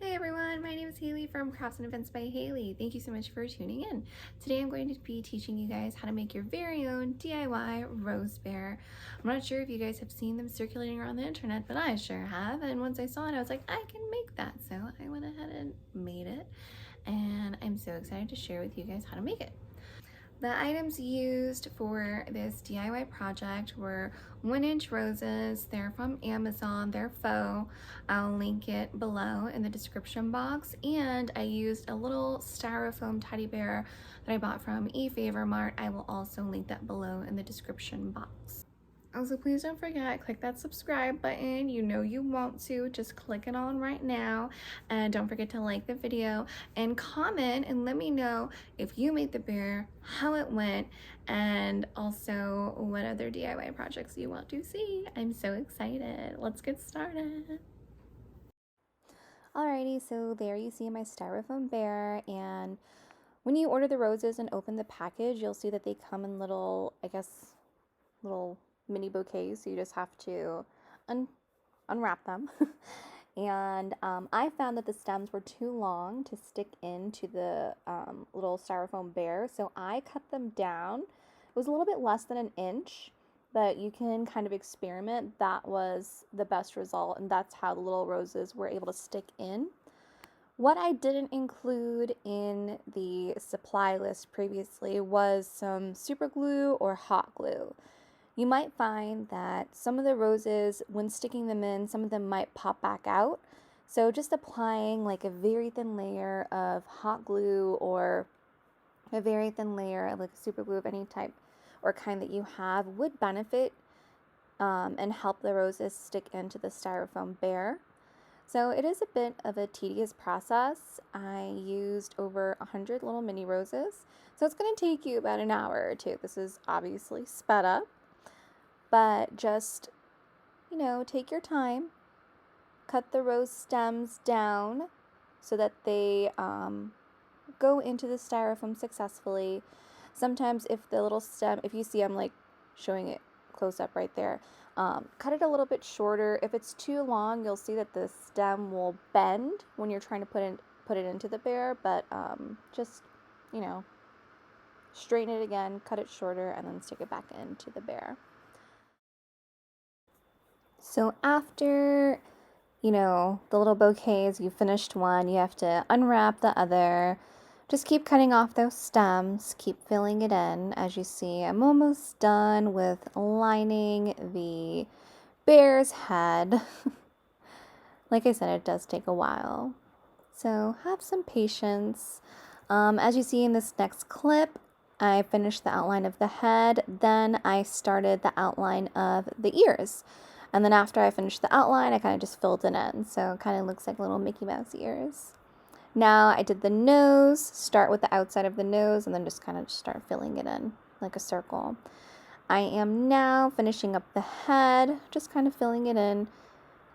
Hey everyone, my name is Haley from Crafts and Events by Haley. Thank you so much for tuning in. Today I'm going to be teaching you guys how to make your very own DIY rose bear. I'm not sure if you guys have seen them circulating around the internet, but I sure have. And once I saw it, I was like, I can make that. So I went ahead and made it. And I'm so excited to share with you guys how to make it. The items used for this DIY project were 1-inch roses. They're from Amazon, they're faux. I'll link it below in the description box. And I used a little styrofoam teddy bear that I bought from eFavorMart. I will also link that below in the description box. Also, please don't forget, click that subscribe button. You know you want to, just click it on right now. And don't forget to like the video and comment and let me know if you made the bear, how it went, and also what other DIY projects you want to see. I'm so excited. Let's get started. Alrighty, so there you see my styrofoam bear, and when you order the roses and open the package, you'll see that they come in little, I guess, little mini bouquets, so you just have to unwrap them. And I found that the stems were too long to stick into the little styrofoam bear, so I cut them down. It was a little bit less than an inch, but you can kind of experiment. That was the best result, and that's how the little roses were able to stick in. What I didn't include in the supply list previously was some super glue or hot glue. You might find that some of the roses, when sticking them in, some of them might pop back out. So just applying like a very thin layer of hot glue or a very thin layer of like super glue of any type or kind that you have would benefit and help the roses stick into the styrofoam bear. So it is a bit of a tedious process. I used over 100 little mini roses. So it's going to take you about an hour or two. This is obviously sped up. But just, take your time, cut the rose stems down so that they go into the styrofoam successfully. Sometimes if the little stem, if you see I'm like showing it close up right there, cut it a little bit shorter. If it's too long, you'll see that the stem will bend when you're trying to put it into the bear, but just, straighten it again, cut it shorter, and then stick it back into the bear. So after, the little bouquets, you finished one, you have to unwrap the other. Just keep cutting off those stems, keep filling it in. As you see, I'm almost done with lining the bear's head. Like I said, it does take a while. So have some patience. As you see in this next clip, I finished the outline of the head, then I started the outline of the ears. And then after I finished the outline, I kind of just filled it in. So it kind of looks like little Mickey Mouse ears. Now I did the nose, start with the outside of the nose, and then just kind of start filling it in like a circle. I am now finishing up the head, just kind of filling it in.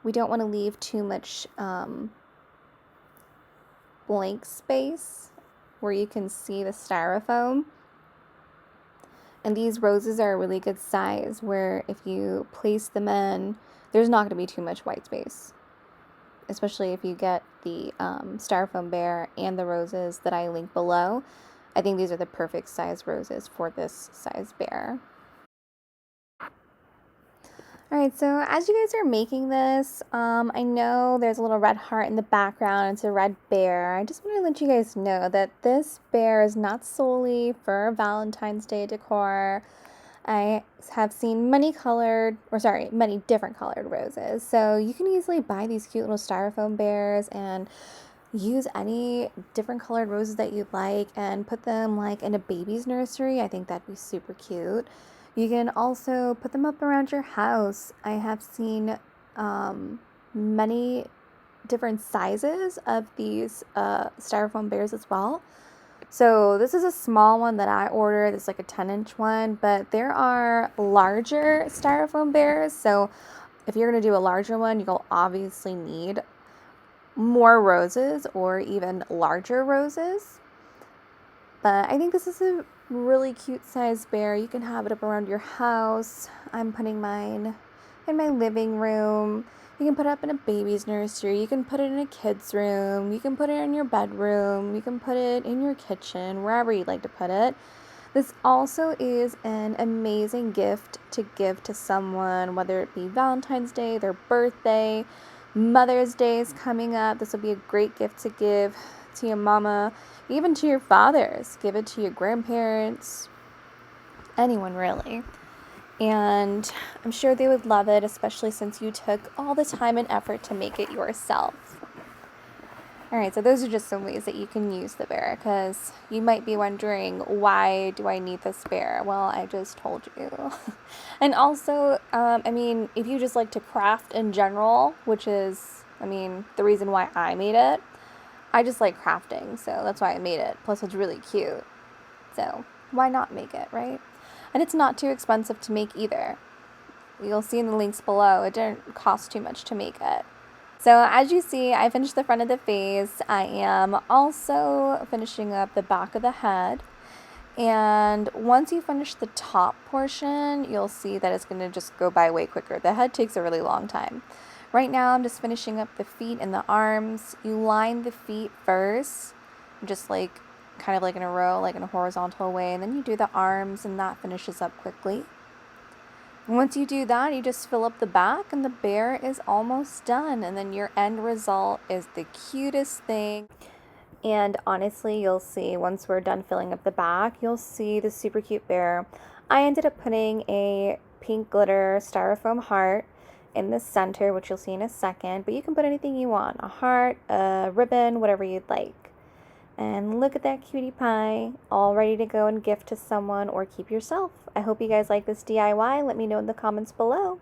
We don't want to leave too much blank space where you can see the styrofoam. And these roses are a really good size where if you place them in, there's not going to be too much white space. Especially if you get the styrofoam bear and the roses that I link below. I think these are the perfect size roses for this size bear. Alright, so as you guys are making this, I know there's a little red heart in the background. It's a red bear. I just want to let you guys know that this bear is not solely for Valentine's Day decor. I have seen many different colored roses. So you can easily buy these cute little styrofoam bears and use any different colored roses that you like and put them like in a baby's nursery. I think that'd be super cute. You can also put them up around your house. I have seen many different sizes of these styrofoam bears as well. So this is a small one that I ordered. It's like a 10-inch one, but there are larger styrofoam bears. So if you're going to do a larger one, you'll obviously need more roses or even larger roses. But I think this is a really cute sized bear. You can have it up around your house. I'm putting mine in my living room. You can put it up in a baby's nursery, you can put it in a kid's room, you can put it in your bedroom, you can put it in your kitchen, wherever you'd like to put it. This also is an amazing gift to give to someone, whether it be Valentine's Day, their birthday, Mother's Day is coming up. This will be a great gift to give to your mama, even to your fathers. Give it to your grandparents, anyone really. And I'm sure they would love it, especially since you took all the time and effort to make it yourself. Alright, so those are just some ways that you can use the bear, because you might be wondering, why do I need this bear? Well, I just told you. And also, if you just like to craft in general, which is, the reason why I made it, I just like crafting, so that's why I made it. Plus, it's really cute. So, why not make it, right? And it's not too expensive to make either. You'll see in the links below, it didn't cost too much to make it. So as you see, I finished the front of the face. I am also finishing up the back of the head. And once you finish the top portion, you'll see that it's going to just go by way quicker. The head takes a really long time. Right now, I'm just finishing up the feet and the arms. You line the feet first, just kind of like in a row, like in a horizontal way. And then you do the arms, and that finishes up quickly. Once you do that, you just fill up the back and the bear is almost done. And then your end result is the cutest thing. And honestly, you'll see once we're done filling up the back, you'll see the super cute bear. I ended up putting a pink glitter styrofoam heart in the center, which you'll see in a second. But you can put anything you want, a heart, a ribbon, whatever you'd like. And look at that cutie pie, all ready to go and gift to someone or keep yourself. I hope you guys like this DIY. Let me know in the comments below.